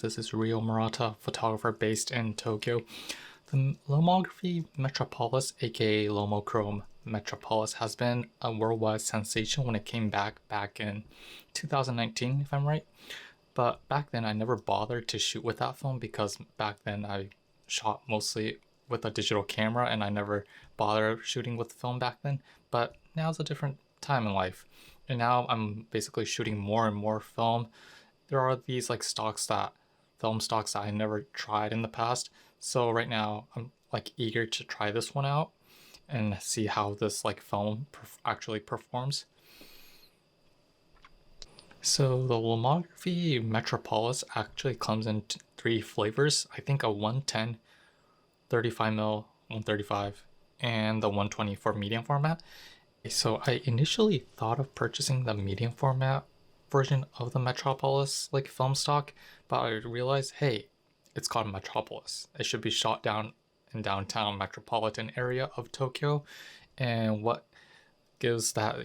This is Rio Murata, photographer based in Tokyo. The Lomochrome Metropolis, aka Lomochrome Metropolis, has been a worldwide sensation when it came back in 2019, if I'm right. But back then I never bothered to shoot with that film because back then I shot mostly with a digital camera and I never bothered shooting with film back then. But now's a different time in life. And now I'm basically shooting more and more film. There are these like film stocks that I never tried in the past. So right now I'm like eager to try this one out and see how this like film actually performs. So the Lomochrome Metropolis actually comes in three flavors. I think a 110, 35mm, 135, and the 120 for medium format. So I initially thought of purchasing the medium format version of the Metropolis like film stock, but I realized, hey, it's called Metropolis. It should be shot down in downtown metropolitan area of Tokyo, and what gives that,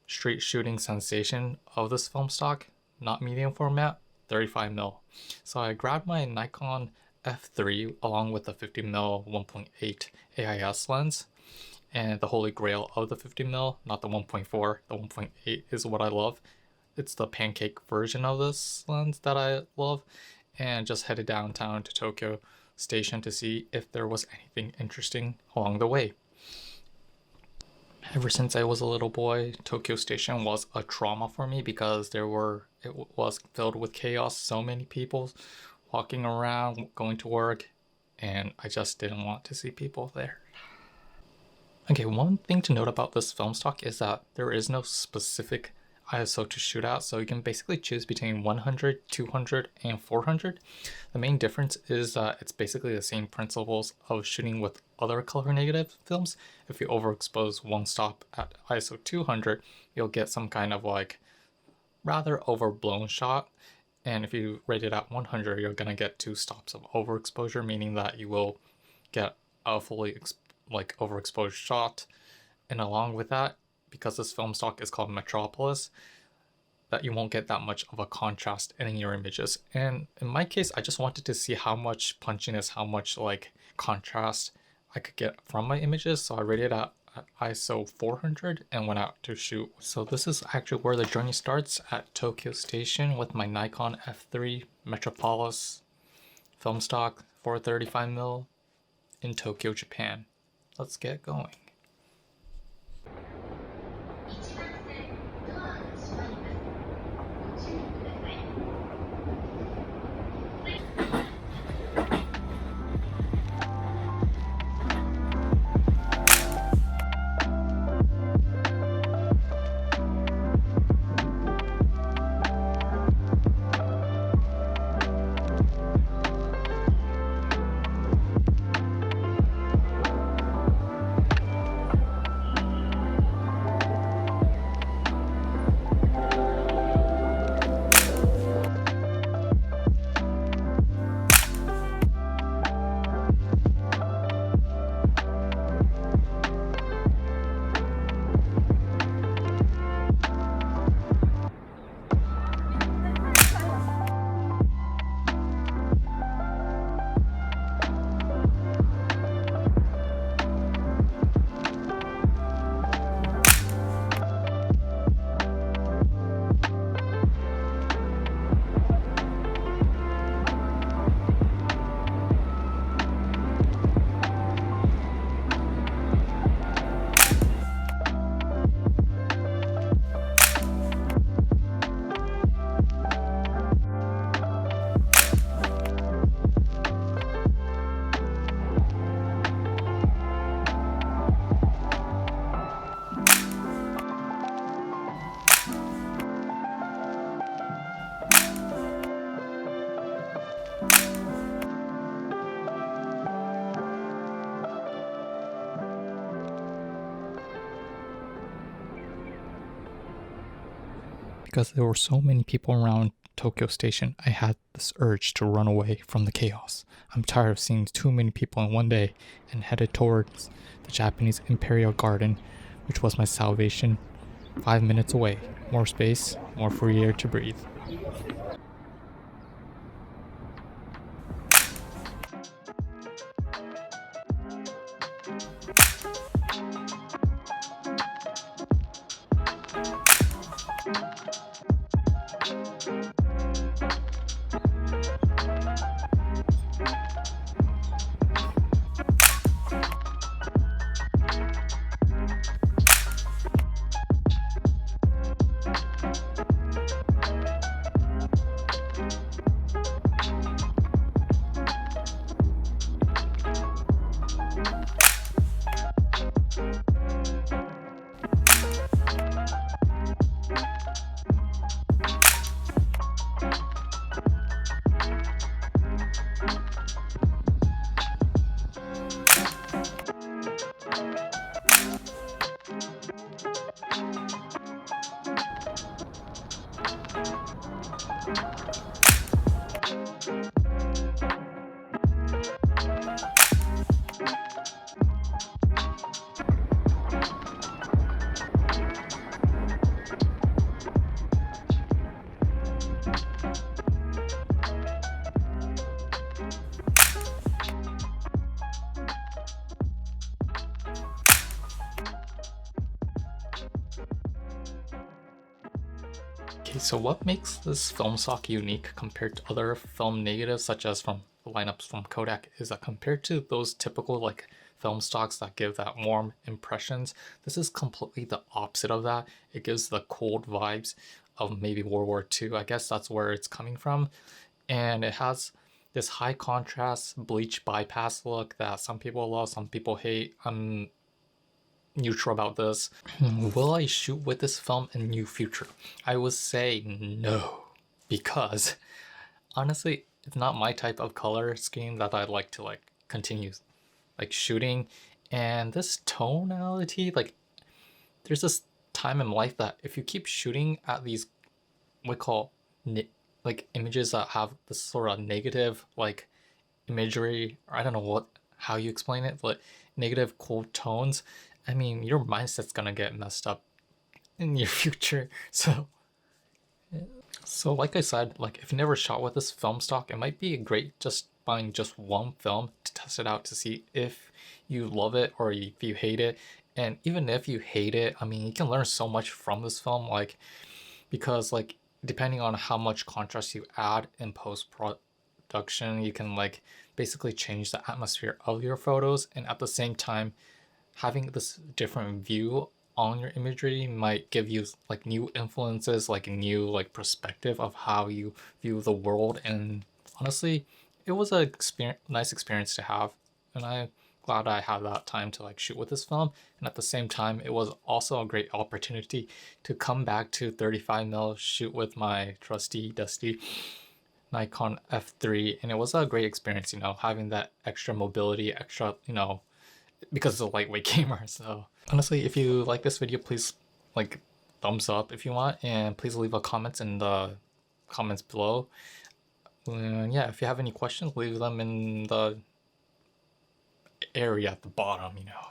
street shooting sensation of this film stock, not medium format, 35mm. So I grabbed my Nikon F3 along with the 50mm 1.8 AIS lens, and the holy grail of the 50mm, not the 1.4, the 1.8 is what I love. It's the pancake version of this lens that I love, and just headed downtown to Tokyo Station to see if there was anything interesting along the way. Ever since I was a little boy, Tokyo Station was a trauma for me because it was filled with chaos, so many people walking around, going to work, and I just didn't want to see people there. Okay, one thing to note about this film stock is that there is no specific ISO to shoot at, so you can basically choose between 100, 200, and 400. The main difference is that it's basically the same principles of shooting with other color negative films. If you overexpose one stop at ISO 200, you'll get some kind of like rather overblown shot, and if you rate it at 100, you're gonna get 2 stops of overexposure, meaning that you will get a fully overexposed shot. And along with that, because this film stock is called Metropolis, that you won't get that much of a contrast in your images. And in my case, I just wanted to see how much punchiness, how much like contrast I could get from my images. So I rated at ISO 400 and went out to shoot. So this is actually where the journey starts, at Tokyo Station with my Nikon F3 Metropolis film stock 435mm in Tokyo, Japan. Let's get going. Because there were so many people around Tokyo Station, I had this urge to run away from the chaos. I'm tired of seeing too many people in one day, and headed towards the Japanese Imperial Garden, which was my salvation. 5 minutes away. More space, more free air to breathe. Okay, so what makes this film stock unique compared to other film negatives, such as from lineups from Kodak, is that compared to those typical like film stocks that give that warm impressions, this is completely the opposite of that. It gives the cold vibes of maybe World War II. I guess that's where it's coming from. And it has this high contrast bleach bypass look that some people love, some people hate. I'm neutral about this. Will I shoot with this film in new future? I would say no, because honestly, it's not my type of color scheme that I'd like to like continue like shooting. And this tonality, like there's this time in life that if you keep shooting at these what we call like images that have this sort of negative like imagery, or I don't know what how you explain it, but negative cold tones, I mean your mindset's gonna get messed up in your future. So like I said, like if you never shot with this film stock, it might be great just buying just one film to test it out to see if you love it or if you hate it. And even if you hate it, I mean you can learn so much from this film, like because like depending on how much contrast you add in post production, you can like basically change the atmosphere of your photos, and at the same time having this different view on your imagery might give you like new influences, like a new like perspective of how you view the world. And honestly, it was a nice experience to have, and I'm glad I had that time to like shoot with this film. And at the same time, it was also a great opportunity to come back to 35mm shoot with my trusty dusty Nikon F3, and it was a great experience, you know, having that extra mobility, extra, you know, because it's a lightweight camera. So honestly, if you like this video, please like thumbs up if you want, and please leave a comment in the comments below. And yeah, if you have any questions, leave them in the area at the bottom, you know.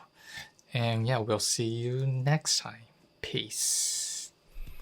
And yeah, we'll see you next time. Peace.